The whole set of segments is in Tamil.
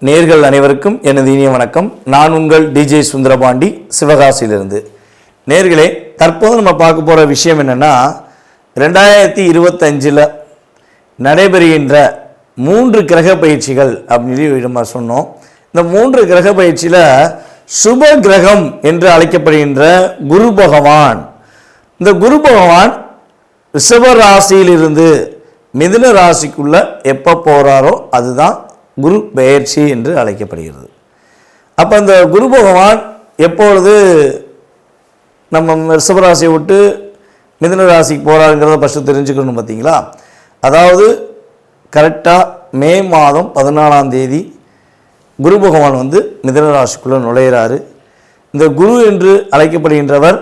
நேர்கள் அனைவருக்கும் எனது இனிய வணக்கம். நான் உங்கள் டிஜே சுந்தரபாண்டி, சிவகாசியிலிருந்து. நேர்களே, தற்போது நம்ம பார்க்க போகிற விஷயம் என்னென்னா, 2025 நடைபெறுகின்ற 3 கிரக பயிற்சிகள் அப்படின்னு நம்ம சொன்னோம். இந்த 3 கிரக பயிற்சியில் சுப கிரகம் என்று அழைக்கப்படுகின்ற குரு பகவான், இந்த குரு பகவான் ரிஷப ராசியிலிருந்து மிதுன ராசிக்குள்ள எப்போ போகிறாரோ அதுதான் குரு பெயர்ச்சி என்று அழைக்கப்படுகிறது. அப்போ இந்த குரு பகவான் எப்பொழுது நம்ம ரிஷபராசியை விட்டு மிதுன ராசிக்கு போகிறாருங்கிறத ஃபஸ்ட்டு தெரிஞ்சுக்கணும். பார்த்தீங்களா, அதாவது கரெக்டாக மே மாதம் 14ஆம் தேதி குரு பகவான் மிதுன ராசிக்குள்ளே நுழையிறாரு. இந்த குரு என்று அழைக்கப்படுகின்றவர்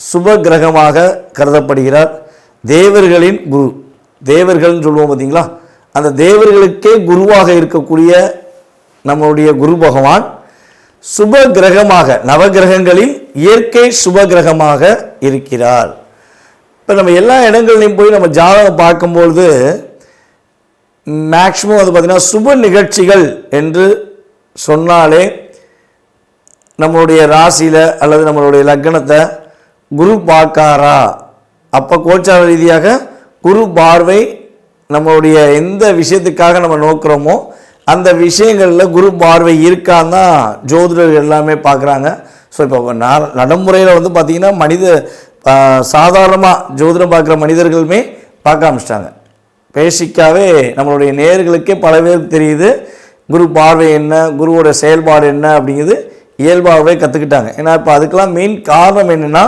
சுப கிரகமாக கருதப்படுகிறார். தேவர்களின் குரு, தேவர்கள்னு சொல்லுவோம் பார்த்தீங்களா, அந்த தேவர்களுக்கே குருவாக இருக்கக்கூடிய நம்மளுடைய குரு பகவான் சுப கிரகமாக, நவகிரகங்களில் இயற்கை சுப கிரகமாக இருக்கிறார். இப்போ நம்ம எல்லா இடங்கள்லையும் போய் நம்ம ஜாதகம் பார்க்கும்பொழுது மேக்சிமம் பார்த்திங்கன்னா சுப நிகழ்ச்சிகள் என்று சொன்னாலே நம்மளுடைய ராசியில் அல்லது நம்மளுடைய லக்னத்தை குரு பார்க்காரா, அப்போ கோச்சார ரீதியாக குரு பார்வை நம்மளுடைய எந்த விஷயத்துக்காக நம்ம நோக்கிறோமோ அந்த விஷயங்களில் குரு பார்வை இருக்கான்னு தான் ஜோதிடர்கள் எல்லாமே பார்க்குறாங்க. ஸோ இப்போ நடைமுறையில் பார்த்திங்கன்னா சாதாரணமாக ஜோதிடம் பார்க்குற மனிதர்களுமே பார்க்க ஆரம்பிச்சிட்டாங்க. பேசிக்காகவே நம்மளுடைய நேயர்களுக்கே பல பேருக்கு தெரியுது குரு பார்வை என்ன, குருவோட செயல்பாடு என்ன அப்படிங்கிறது இயல்பாகவே கற்றுக்கிட்டாங்க. ஏன்னா இப்போ அதுக்கெல்லாம் மெயின் காரணம் என்னென்னா,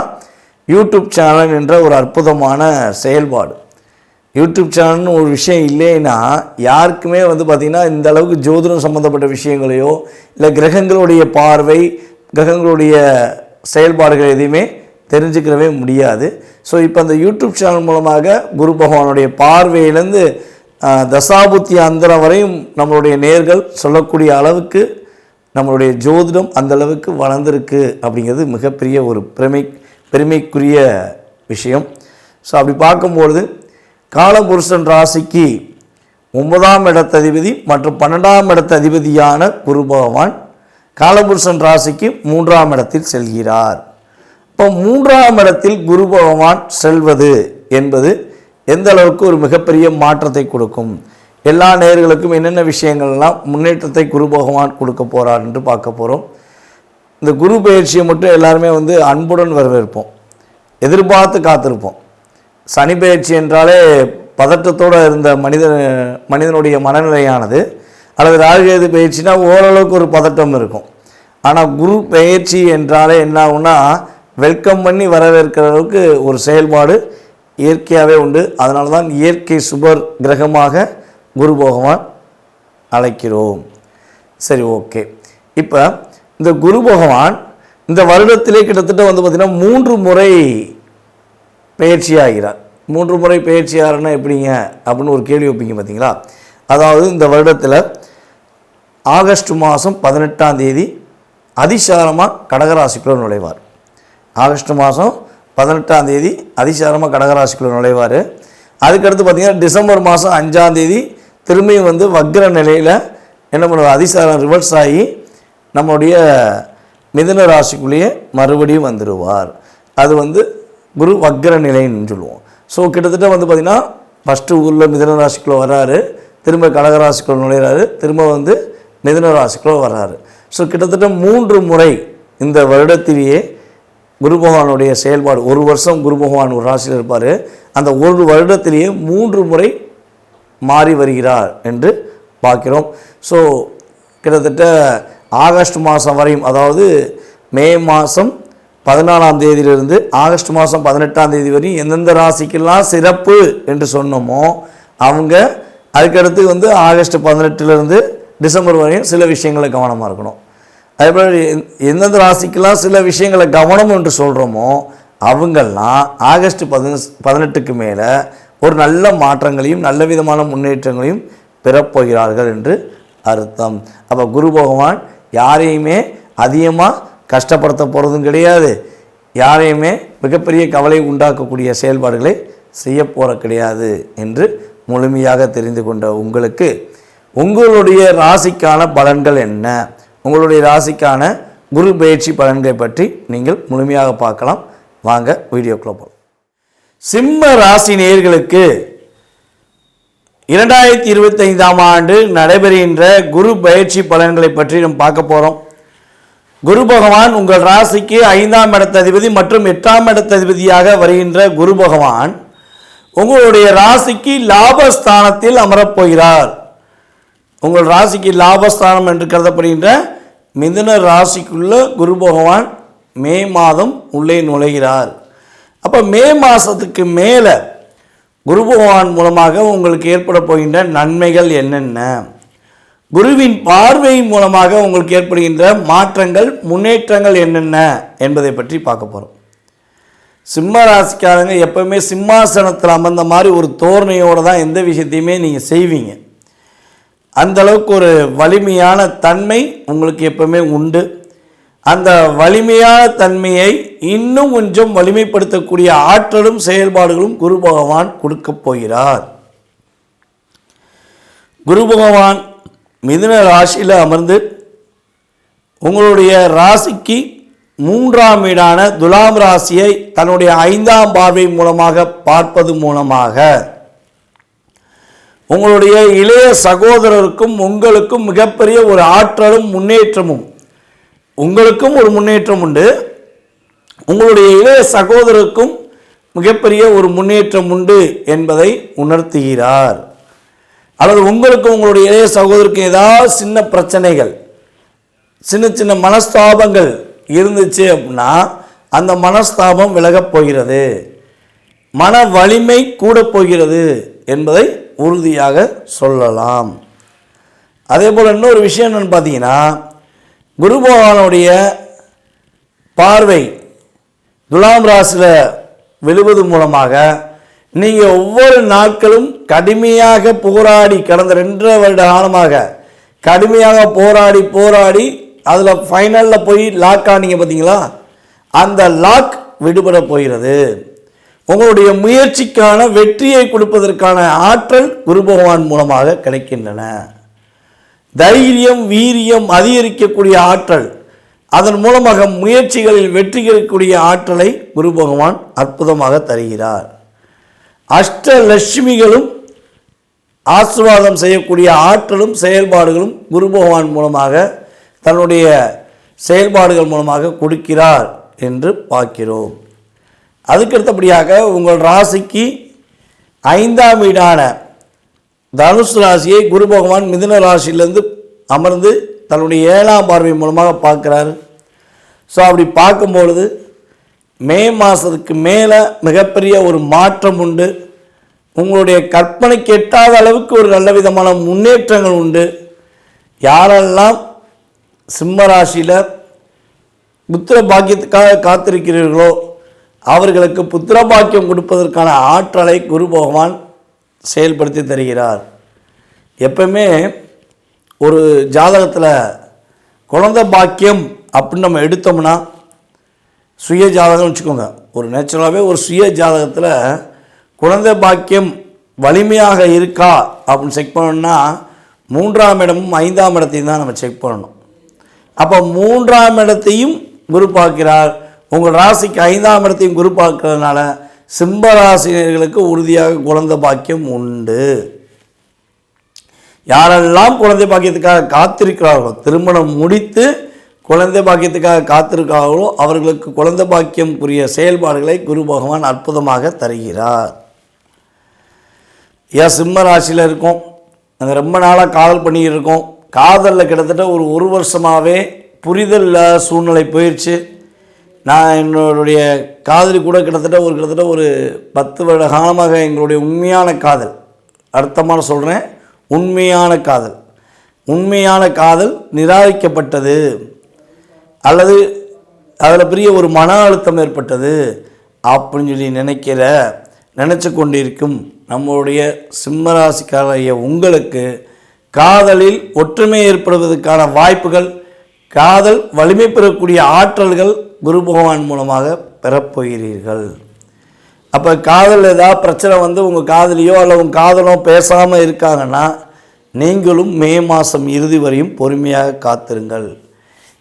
யூடியூப் சேனல் என்ற ஒரு அற்புதமான செயல்பாடு. யூடியூப் சேனல்னு ஒரு விஷயம் இல்லைன்னா யாருக்குமே பார்த்திங்கன்னா இந்த அளவுக்கு ஜோதிடம் சம்மந்தப்பட்ட விஷயங்களையோ இல்லை கிரகங்களுடைய பார்வை, கிரகங்களுடைய செயல்பாடுகள் எதையுமே தெரிஞ்சுக்கிறவே முடியாது. ஸோ இப்போ அந்த யூடியூப் சேனல் மூலமாக குரு பகவானுடைய பார்வையிலேருந்து தசாபுத்தி அந்தரம் வரையும் நம்மளுடைய நேர்கள் சொல்லக்கூடிய அளவுக்கு நம்மளுடைய ஜோதிடம் அந்தளவுக்கு வளர்ந்துருக்கு அப்படிங்கிறது மிகப்பெரிய ஒரு பெருமைக்குரிய விஷயம். ஸோ அப்படி பார்க்கும்பொழுது காலபுருஷன் ராசிக்கு 9ஆம் இடத்ததிபதி மற்றும் 12ஆம் இடத்ததிபதியான குரு பகவான் காலபுருஷன் ராசிக்கு 3ஆம் இடத்தில் செல்கிறார். இப்போ 3ஆம் இடத்தில் குரு பகவான் செல்வது என்பது எந்த அளவுக்கு ஒரு மிகப்பெரிய மாற்றத்தை கொடுக்கும், எல்லா நேயர்களுக்கும் என்னென்ன விஷயங்கள்லாம் முன்னேற்றத்தை குரு பகவான் கொடுக்க போகிறார் என்று பார்க்க போகிறோம். இந்த குரு பயிற்சியை மட்டும் எல்லாருமே அன்புடன் வரவேற்போம், எதிர்பார்த்து காத்திருப்போம். சனி பயிற்சி என்றாலே பதற்றத்தோடு இருந்த மனிதனுடைய மனநிலையானது, அல்லது ராகுகேது பயிற்சினா ஓரளவுக்கு ஒரு பதட்டம் இருக்கும். ஆனால் குரு பயிற்சி என்றாலே என்ன ஆகும்னா, வெல்கம் பண்ணி வரவேற்கிற அளவுக்கு ஒரு செயல்பாடு இயற்கையாகவே உண்டு. அதனால தான் இயற்கை சுபர் கிரகமாக குரு பகவான் அழைக்கிறோம். சரி, ஓகே. இப்போ இந்த குரு பகவான் இந்த வருடத்திலே கிட்டத்தட்ட பார்த்திங்கன்னா 3 முறை பயிற்சி ஆகிறார். 3 முறை பயிற்சி ஆகிறன்னா எப்படிங்க அப்படின்னு ஒரு கேள்வி வைப்பீங்க பார்த்தீங்களா. அதாவது இந்த வருடத்தில் ஆகஸ்ட் மாதம் 18ஆம் தேதி அதிசாரமாக கடகராசிக்குள்ளே நுழைவார். ஆகஸ்ட் மாதம் 18ஆம் தேதி அதிசாரமாக கடகராசிக்குள்ளே நுழைவார். அதுக்கடுத்து பார்த்திங்கன்னா டிசம்பர் மாதம் 5ஆம் தேதி திரும்பியும் வக்ர நிலையில் என்ன பண்ணுவார், அதிசாரம் ரிவர்ஸ் ஆகி நம்முடைய மிதுன ராசிக்குள்ளேயே மறுபடியும் வந்துடுவார். அது குரு வக்ர நிலைன்னு சொல்லுவோம். ஸோ கிட்டத்தட்ட பார்த்திங்கன்னா ஃபஸ்ட்டு ஊரில் மிதுன ராசிக்குள்ளே வர்றாரு, திரும்ப கடகராசிக்குள்ளே நுழையிறாரு, திரும்ப மிதுன ராசிக்குள்ளே வர்றாரு. ஸோ கிட்டத்தட்ட 3 முறை இந்த வருடத்திலேயே குரு பகவானுடைய செயல்பாடு, ஒரு வருஷம் குரு பகவான் ஒரு ராசியில் இருப்பார், அந்த ஒரு வருடத்திலேயே 3 முறை மாறி வருகிறார் என்று பார்க்கிறோம். ஸோ கிட்டத்தட்ட ஆகஸ்ட் மாதம் வரையும், அதாவது மே மாதம் 14ஆம் தேதியிலிருந்து ஆகஸ்ட் மாதம் 18ஆம் தேதி வரையும் எந்தெந்த ராசிக்கெல்லாம் சிறப்பு என்று சொன்னோமோ அவங்க அதுக்கடுத்து ஆகஸ்ட் 18லேருந்து டிசம்பர் வரையும் சில விஷயங்களை கவனமாக இருக்கணும். அதேபோல் எந்தெந்த ராசிக்கெல்லாம் சில விஷயங்களை கவனம் என்று சொல்கிறோமோ அவங்கெல்லாம் ஆகஸ்ட் 18க்கு மேலே ஒரு நல்ல மாற்றங்களையும் நல்ல விதமான முன்னேற்றங்களையும் பெறப்போகிறார்கள் என்று அர்த்தம். அப்போ குரு பகவான் யாரையுமே அதிகமாக கஷ்டப்படுத்த போகிறதும் கிடையாது, யாரையுமே மிகப்பெரிய கவலை உண்டாக்கக்கூடிய செயல்பாடுகளை செய்ய போகிற கிடையாது என்று முழுமையாக தெரிந்து கொண்ட உங்களுக்கு உங்களுடைய ராசிக்கான பலன்கள் என்ன, உங்களுடைய ராசிக்கான குரு பயிற்சி பலன்களை பற்றி நீங்கள் முழுமையாக பார்க்கலாம். வாங்க வீடியோக்குள்ள போகலாம். சிம்ம ராசி நேயர்களுக்கு 2025ஆம் ஆண்டு நடைபெறுகின்ற குரு பயிற்சி பலன்களை பற்றி நாம் பார்க்க போகிறோம். குரு பகவான் உங்கள் ராசிக்கு 5ஆம் இடத்ததிபதி மற்றும் 8ஆம் இடத்ததிபதியாக வருகின்ற குரு பகவான் உங்களுடைய ராசிக்கு லாபஸ்தானத்தில் அமரப்போகிறார். உங்கள் ராசிக்கு லாபஸ்தானம் என்று கருதப்படுகின்ற மிதுன ராசிக்குள்ள குரு பகவான் மே மாதம் உள்ளே நுழைகிறார். அப்போ மே மாதத்துக்கு மேலே குரு பகவான் மூலமாக உங்களுக்கு ஏற்பட போகின்ற நன்மைகள் என்னென்ன, குருவின் பார்வை மூலமாக உங்களுக்கு ஏற்படுகின்ற மாற்றங்கள் முன்னேற்றங்கள் என்னென்ன என்பதை பற்றி பார்க்க போகிறோம். சிம்ம ராசிக்காரங்க எப்பவுமே சிம்மாசனத்தில் அமர்ந்த மாதிரி ஒரு தோரணையோடு தான் எந்த விஷயத்தையுமே நீங்கள் செய்வீங்க. அந்த அளவுக்கு ஒரு வலிமையான தன்மை உங்களுக்கு எப்பவுமே உண்டு. அந்த வலிமையான தன்மையை இன்னும் கொஞ்சம் வலிமைப்படுத்தக்கூடிய ஆற்றலும் செயல்பாடுகளும் குரு பகவான் கொடுக்க போகிறார். குரு பகவான் மிதுன ராசியில் அமர்ந்து உங்களுடைய ராசிக்கு 3ஆம் வீடான துலாம் ராசியை தன்னுடைய 5ஆம் பார்வை மூலமாக பார்ப்பது மூலமாக உங்களுடைய இளைய சகோதரருக்கும் உங்களுக்கும் மிகப்பெரிய ஒரு ஆற்றலும் முன்னேற்றமும், உங்களுக்கும் ஒரு முன்னேற்றம் உண்டு, உங்களுடைய இளைய சகோதரருக்கும் மிகப்பெரிய ஒரு முன்னேற்றம் உண்டு என்பதை உணர்த்துகிறார். அல்லது உங்களுக்கும் உங்களுடைய இளைய சகோதரருக்கும் ஏதாவது சின்ன பிரச்சனைகள், சின்ன சின்ன மனஸ்தாபங்கள் இருந்துச்சு அப்படின்னா அந்த மனஸ்தாபம் விலகப் போகிறது, மன வலிமை கூட போகிறது என்பதை உறுதியாக சொல்லலாம். அதே போல் இன்னொரு விஷயம் என்னன்னு பார்த்தீங்கன்னா, குரு பகவானுடைய பார்வை துலாம் ராசியில் விழுவது மூலமாக நீங்கள் ஒவ்வொரு நாட்களும் கடுமையாக போராடி கடந்த 2.5 வருட காலமாக கடுமையாக போராடி அதில் ஃபைனலில் போய் லாக் ஆனீங்க பார்த்தீங்களா, அந்த லாக் விடுபட போகிறது. உங்களுடைய முயற்சிக்கான வெற்றியை கொடுப்பதற்கான ஆற்றல் குரு பகவான் மூலமாக கிடைக்கின்றன. தைரியம் வீரியம் அதிகரிக்கக்கூடிய ஆற்றல், அதன் மூலமாக முயற்சிகளில் வெற்றி கிடைக்கக்கூடிய ஆற்றலை குரு பகவான் அற்புதமாக தருகிறார். அஷ்டலட்சுமிகளும் ஆசீர்வாதம் செய்யக்கூடிய ஆற்றலும் செயல்பாடுகளும் குரு பகவான் மூலமாக தன்னுடைய செயல்பாடுகள் மூலமாக கொடுக்கிறார் என்று பார்க்கிறோம். அதுக்கடுத்தபடியாக உங்கள் ராசிக்கு 5ஆம் வீடான தனுசு ராசியை குரு பகவான் மிதுன ராசியிலிருந்து அமர்ந்து தன்னுடைய 7ஆம் பார்வை மூலமாக பார்க்குறாரு. ஸோ அப்படி பார்க்கும்பொழுது மே மாதத்துக்கு மேலே மிகப்பெரிய ஒரு மாற்றம் உண்டு. உங்களுடைய கற்பனைக்கு எட்டாத அளவுக்கு ஒரு நல்ல விதமான முன்னேற்றங்கள் உண்டு. யாரெல்லாம் சிம்ம ராசியில் புத்திர பாக்கியத்துக்காக காத்திருக்கிறீர்களோ அவர்களுக்கு புத்திர பாக்கியம் கொடுப்பதற்கான ஆற்றலை குரு பகவான் செயல்படுத்தி தருகிறார். எப்பவுமே ஒரு ஜாதகத்தில் குழந்தை பாக்கியம் அப்படின்னு நம்ம எடுத்தோம்னா, சுய ஜாதகம் வச்சுக்கோங்க, ஒரு நேச்சுரலாகவே ஒரு சுய ஜாதகத்தில் குழந்தை பாக்கியம் வலிமையாக இருக்கா அப்படின்னு செக் பண்ணணும்னா 3ஆம் இடமும் 5ஆம் இடத்தையும் தான் நம்ம செக் பண்ணணும். அப்போ 3ஆம் இடத்தையும் குரு பார்க்கிறார், உங்கள் ராசிக்கு 5ஆம் இடத்தையும் குரு பார்க்கறதுனால சிம்ம ராசினர்களுக்கு உறுதியாக குழந்தை பாக்கியம் உண்டு. யாரெல்லாம் குழந்தை பாக்கியத்துக்காக காத்திருக்கிறார்களோ, திருமணம் முடித்து குழந்தை பாக்கியத்துக்காக காத்திருக்கிறார்களோ அவர்களுக்கு குழந்தை பாக்கியம் புரிய செயல்பாடுகளை குரு பகவான் அற்புதமாக தருகிறார். சிம்ம ராசியில் இருக்கோம், நாங்கள் ரொம்ப நாளாக காதல் பண்ணிக்கிட்டு இருக்கோம், காதலில் கிட்டத்தட்ட ஒரு வருஷமாகவே புரிதல் சூழ்நிலை போயிடுச்சு. நான் என்னுடைய காதலி கூட கிட்டத்தட்ட ஒரு 10 வருட காலமாக எங்களுடைய உண்மையான காதல், அர்த்தமான சொல்கிறேன், உண்மையான காதல் நிராகரிக்கப்பட்டது அல்லது அதில் பெரிய ஒரு மன அழுத்தம் ஏற்பட்டது அப்படின்னு சொல்லி நினச்சி கொண்டிருக்கும் நம்மளுடைய சிம்மராசிக்காரைய உங்களுக்கு காதலில் ஒற்றுமை ஏற்படுவதற்கான வாய்ப்புகள், காதல் வலிமை பெறக்கூடிய ஆற்றல்கள் குரு பகவான் மூலமாக பெறப்போகிறீர்கள். அப்போ காதல் ஏதாவது பிரச்சனை வந்து உங்கள் காதலியோ அல்ல உங்கள் காதலோ பேசாமல் இருக்காங்கன்னா நீங்களும் மே மாதம் இறுதி வரையும் பொறுமையாக காத்திருங்கள்.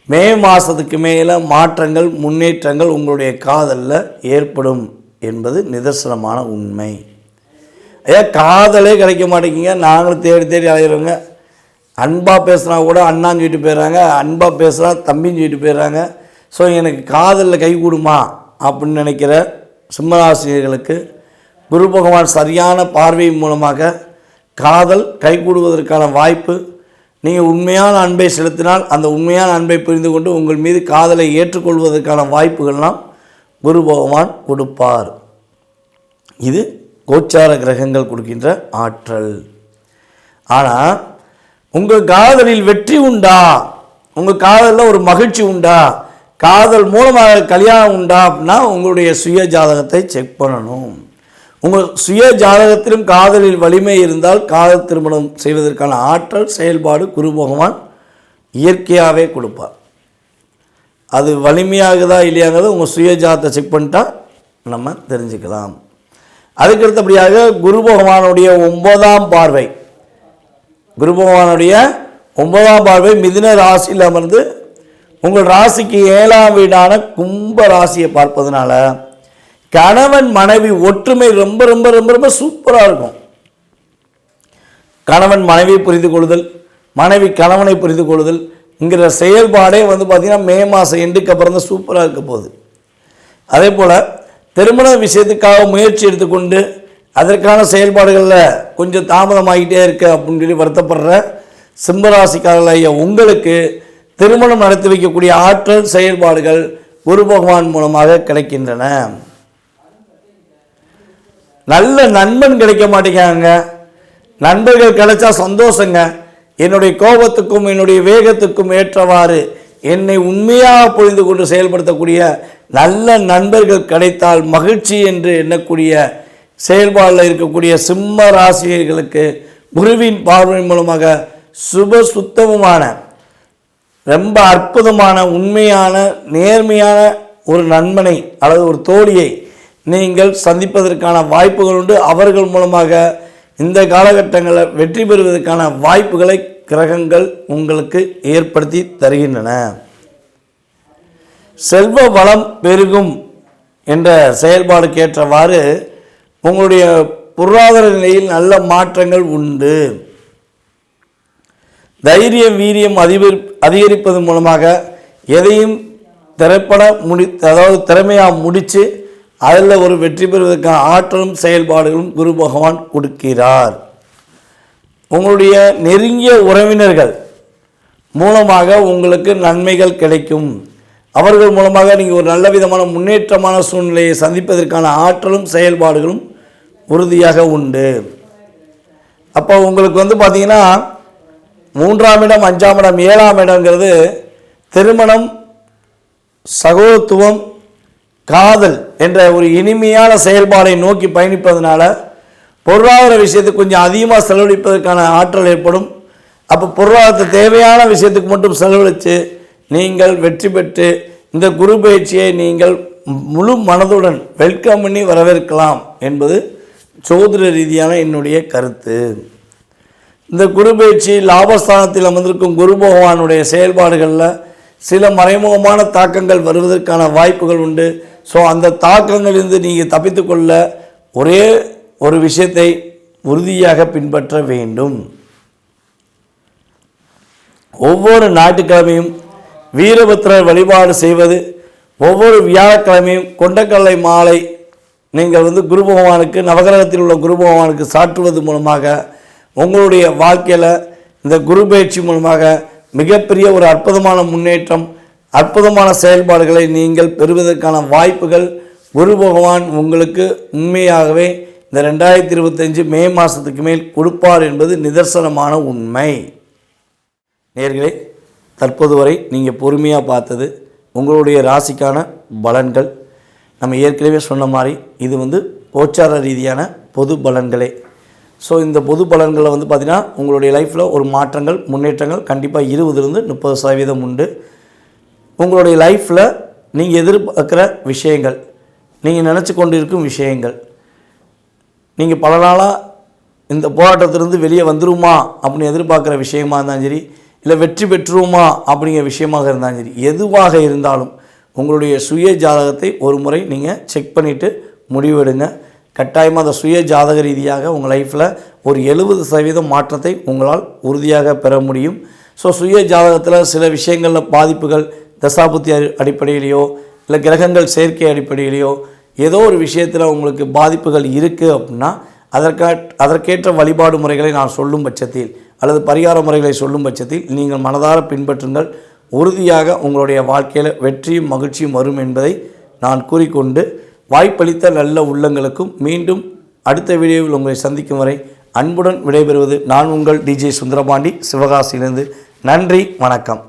மே மாதத்துக்கு மேலே மாற்றங்கள் முன்னேற்றங்கள் உங்களுடைய காதலில் ஏற்படும் என்பது நிதர்சனமான உண்மை. காதலே கிடைக்க மாட்டேங்கிங்க, நாங்களும் தேடி தேடி அலையிறோங்க. அன்பாக பேசுனா கூட அண்ணான்னு சொல்லிட்டு போயிடுறாங்க, அன்பாக பேசுனா தம்பின்னு சொல்லிட்டு போயிடுறாங்க. ஸோ எனக்கு காதலில் கை கூடுமா அப்படின்னு நினைக்கிற சிம்மராசிரியர்களுக்கு குரு பகவான் சரியான பார்வை மூலமாக காதல் கைகூடுவதற்கான வாய்ப்பு. நீங்கள் உண்மையான அன்பை செலுத்தினால் அந்த உண்மையான அன்பை புரிந்து கொண்டு உங்கள் மீது காதலை ஏற்றுக்கொள்வதற்கான வாய்ப்புகள்லாம் குரு பகவான் கொடுப்பார். இது கோச்சார கிரகங்கள் கொடுக்கின்ற ஆற்றல். ஆனால் உங்கள் காதலில் வெற்றி உண்டா, உங்கள் காதலில் ஒரு மகிழ்ச்சி உண்டா, காதல் மூலமாக கல்யாணம் உண்டா அப்படின்னா உங்களுடைய சுய ஜாதகத்தை செக் பண்ணணும். உங்கள் சுய ஜாதகத்திலும் காதலில் வலிமை இருந்தால் காதல் திருமணம் செய்வதற்கான ஆற்றல் செயல்பாடு குரு பகவான் இயற்கையாகவே கொடுப்பார். அது வலிமையாகுதா இல்லையாங்கிறத உங்கள் சுய ஜாதகத்தை செக் பண்ணிட்டா நம்ம தெரிஞ்சுக்கலாம். அதுக்கடுத்தபடியாக குரு பகவானுடைய 9ஆம் பார்வை, குரு பகவானுடைய 9ஆம் பார்வை மிதுன ராசியில் அமர்ந்து உங்கள் ராசிக்கு 7ஆம் வீடான கும்ப ராசியை பார்ப்பதனால கணவன் மனைவி ஒற்றுமை ரொம்ப ரொம்ப ரொம்ப ரொம்ப சூப்பராக இருக்கும். கணவன் மனைவியை புரிந்து கொள்ளுதல், மனைவி கணவனை புரிந்து கொள்ளுதல் என்கிற செயல்பாடே பார்த்திங்கன்னா மே மாதம் எண்டுக்கு அப்புறம் தான் சூப்பராக இருக்க போகுது. அதே போல் திருமண விஷயத்துக்காக முயற்சி எடுத்துக்கொண்டு அதற்கான செயல்பாடுகளில் கொஞ்சம் தாமதமாகிட்டே இருக்கு அப்படின்னு சொல்லி வருத்தப்படுற சிம்மராசிக்காரர்களாகிய உங்களுக்கு திருமணம் நடத்தி வைக்கக்கூடிய ஆற்றல் செயல்பாடுகள் குரு பகவான் மூலமாக கிடைக்கின்றன. நல்ல நண்பன் கிடைக்க மாட்டேங்காங்க, நண்பர்கள் கிடைச்சா சந்தோஷங்க. என்னுடைய கோபத்துக்கும் என்னுடைய வேகத்துக்கும் ஏற்றவாறு என்னை உண்மையாக புரிந்து கொண்டு செயல்படுத்தக்கூடிய நல்ல நண்பர்கள் கிடைத்தால் மகிழ்ச்சி என்று எண்ணக்கூடிய செயல்பாடில் இருக்கக்கூடிய சிம்ம ராசிகளுக்கு குருவின் பார்வை மூலமாக சுப சுத்தமுமான ரொம்ப அற்புதமான உண்மையான நேர்மையான ஒரு நண்பனை அல்லது ஒரு தோழியை நீங்கள் சந்திப்பதற்கான வாய்ப்புகள் உண்டு. அவர்கள் மூலமாக இந்த காலகட்டங்களில் வெற்றி பெறுவதற்கான வாய்ப்புகளை கிரகங்கள் உங்களுக்கு ஏற்படுத்தி தருகின்றன. செல்வ வளம் பெருகும் என்ற செயல்பாடுக்கு ஏற்றவாறு உங்களுடைய பொருளாதார நிலையில் நல்ல மாற்றங்கள் உண்டு. தைரியம் வீரியம் அதிகரிப்பதன் மூலமாக எதையும் திறமையாக முடித்து அதில் ஒரு வெற்றி பெறுவதற்கான ஆற்றலும் செயல்பாடுகளும் குரு பகவான் கொடுக்கிறார். உங்களுடைய நெருங்கிய உறவினர்கள் மூலமாக உங்களுக்கு நன்மைகள் கிடைக்கும். அவர்கள் மூலமாக நீங்கள் ஒரு நல்ல விதமான முன்னேற்றமான சூழ்நிலையை சந்திப்பதற்கான ஆற்றலும் செயல்பாடுகளும் உறுதியாக உண்டு. அப்போ உங்களுக்கு பார்த்திங்கன்னா 3ஆம் இடம் 5ஆம் இடம் 7ஆம் இடங்கிறது திருமணம், சகோதரத்துவம், காதல் என்ற ஒரு இனிமையான செயல்பாடை நோக்கி பயணிப்பதனால பொருளாதார விஷயத்துக்கு கொஞ்சம் அதிகமாக செலவழிப்பதற்கான ஆற்றல் ஏற்படும். அப்போ பொருளாதாரத்தை தேவையான விஷயத்துக்கு மட்டும் செலவழித்து நீங்கள் வெற்றி பெற்று இந்த குரு பயிற்சியை நீங்கள் முழு மனதுடன் வெல்கம் பண்ணி வரவேற்கலாம் என்பது சோதிட ரீதியான என்னுடைய கருத்து. இந்த குரு பயிற்சி லாபஸ்தானத்தில் அமர்ந்திருக்கும் குரு பகவானுடைய செயல்பாடுகளில் சில மறைமுகமான தாக்கங்கள் வருவதற்கான வாய்ப்புகள் உண்டு. ஸோ அந்த தாக்கங்களிலிருந்து நீங்கள் தப்பித்துக்கொள்ள ஒரே ஒரு விஷயத்தை உறுதியாக பின்பற்ற வேண்டும். ஒவ்வொரு ஞாயிற்றுக்கிழமையும் வீரபத்திரர் வழிபாடு செய்வது, ஒவ்வொரு வியாழக்கிழமையும் கொண்டக்கடலை மாலை நீங்கள் குரு பகவானுக்கு, நவகிரகத்தில் உள்ள குரு பகவானுக்கு சாற்றுவது மூலமாக உங்களுடைய வாழ்க்கையில் இந்த குரு பயிற்சி மூலமாக மிகப்பெரிய ஒரு அற்புதமான முன்னேற்றம், அற்புதமான செயல்பாடுகளை நீங்கள் பெறுவதற்கான வாய்ப்புகள் குரு பகவான் உங்களுக்கு உண்மையாகவே இந்த 2025 மே மாதத்துக்கு மேல் கொடுப்பார் என்பது நிதர்சனமான உண்மை. நேயர்களே, தற்போது வரை நீங்கள் பொறுமையாக பார்த்தது உங்களுடைய ராசிக்கான பலன்கள். நம்ம ஏற்கனவே சொன்ன மாதிரி இது கோச்சார ரீதியான பொது பலன்களே. ஸோ இந்த பொது பலன்களில் பார்த்திங்கன்னா உங்களுடைய லைஃப்பில் ஒரு மாற்றங்கள் முன்னேற்றங்கள் கண்டிப்பாக 20-30% உண்டு. உங்களுடைய லைஃப்பில் நீங்கள் எதிர்பார்க்குற விஷயங்கள், நீங்கள் நினச்சி கொண்டு இருக்கும் விஷயங்கள், நீங்கள் பல நாளாக இந்த போராட்டத்திலிருந்து வெளியே வந்துருமா அப்படின்னு எதிர்பார்க்குற விஷயமா இருந்தாலும் சரி, இல்லை வெற்றி பெற்றுருமா அப்படிங்கிற விஷயமாக இருந்தாலும் சரி, எதுவாக இருந்தாலும் உங்களுடைய சுய ஜாதகத்தை ஒரு முறை நீங்கள் செக் பண்ணிவிட்டு முடிவெடுங்க. கட்டாயமாக அந்த சுய ஜாதக ரீதியாக உங்கள் லைஃப்பில் ஒரு 70% மாற்றத்தை உங்களால் உறுதியாக பெற முடியும். ஸோ சுய ஜாதகத்தில் சில விஷயங்களில் பாதிப்புகள் தசாபுத்தி அடிப்படையிலையோ இல்லை கிரகங்கள் சேர்க்கை அடிப்படையிலையோ ஏதோ ஒரு விஷயத்தில் உங்களுக்கு பாதிப்புகள் இருக்குது அப்படின்னா அதற்கேற்ற வழிபாடு முறைகளை நான் சொல்லும் பட்சத்தில் அல்லது பரிகார முறைகளை சொல்லும் பட்சத்தில் நீங்கள் மனதார பின்பற்றுங்கள். உறுதியாக உங்களுடைய வாழ்க்கையில் வெற்றியும் மகிழ்ச்சியும் வரும் என்பதை நான் கூறிக்கொண்டு, வாய்ப்பளித்த நல்ல உள்ளங்களுக்கும் மீண்டும் அடுத்த வீடியோவில் உங்களை சந்திக்கும் வரை அன்புடன் விடைபெறுவது நான் உங்கள் டிஜே சுந்தரபாண்டி, சிவகாசியிலிருந்து. நன்றி, வணக்கம்.